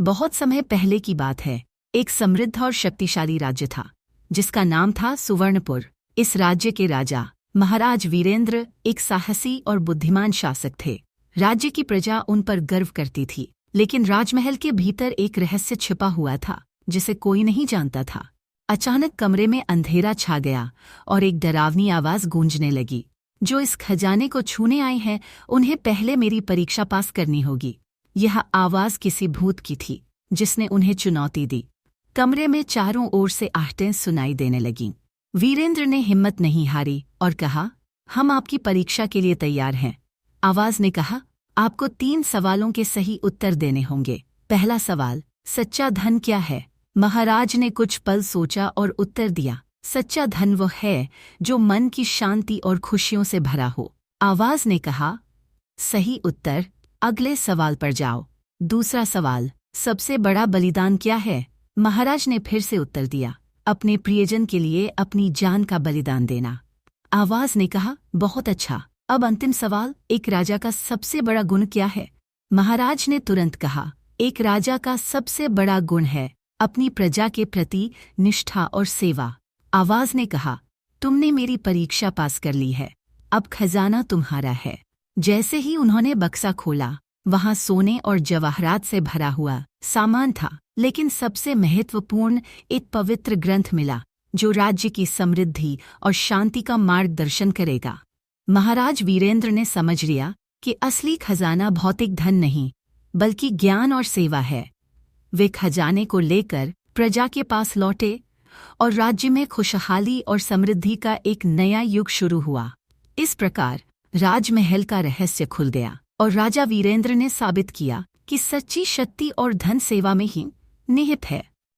बहुत समय पहले की बात है। एक समृद्ध और शक्तिशाली राज्य था जिसका नाम था सुवर्णपुर। इस राज्य के राजा महाराज वीरेंद्र एक साहसी और बुद्धिमान शासक थे। राज्य की प्रजा उन पर गर्व करती थी, लेकिन राजमहल के भीतर एक रहस्य छिपा हुआ था जिसे कोई नहीं जानता था। अचानक कमरे में अंधेरा छा गया और एक डरावनी आवाज गूंजने लगी, जो इस खजाने को छूने आए हैं उन्हें पहले मेरी परीक्षा पास करनी होगी। यह आवाज किसी भूत की थी जिसने उन्हें चुनौती दी। कमरे में चारों ओर से आहटें सुनाई देने लगीं। वीरेंद्र ने हिम्मत नहीं हारी और कहा, हम आपकी परीक्षा के लिए तैयार हैं। आवाज ने कहा, आपको 3 सवालों के सही उत्तर देने होंगे। पहला सवाल, सच्चा धन क्या है? महाराज ने कुछ पल सोचा और उत्तर दिया, सच्चा धन वो है जो मन की शांति और खुशियों से भरा हो। आवाज ने कहा, सही उत्तर। अगले सवाल पर जाओ। दूसरा सवाल, सबसे बड़ा बलिदान क्या है? महाराज ने फिर से उत्तर दिया, अपने प्रियजन के लिए अपनी जान का बलिदान देना। आवाज ने कहा, बहुत अच्छा। अब अंतिम सवाल, एक राजा का सबसे बड़ा गुण क्या है? महाराज ने तुरंत कहा, एक राजा का सबसे बड़ा गुण है अपनी प्रजा के प्रति निष्ठा और सेवा। आवाज ने कहा, तुमने मेरी परीक्षा पास कर ली है, अब खजाना तुम्हारा है। जैसे ही उन्होंने बक्सा खोला, वहां सोने और जवाहरात से भरा हुआ सामान था, लेकिन सबसे महत्वपूर्ण एक पवित्र ग्रंथ मिला जो राज्य की समृद्धि और शांति का मार्गदर्शन करेगा। महाराज वीरेंद्र ने समझ लिया कि असली खजाना भौतिक धन नहीं, बल्कि ज्ञान और सेवा है। वे खजाने को लेकर प्रजा के पास लौटे और राज्य में खुशहाली और समृद्धि का एक नया युग शुरू हुआ। इस प्रकार राजमहल का रहस्य खुल गया और राजा वीरेंद्र ने साबित किया कि सच्ची शक्ति और धन सेवा में ही निहित है।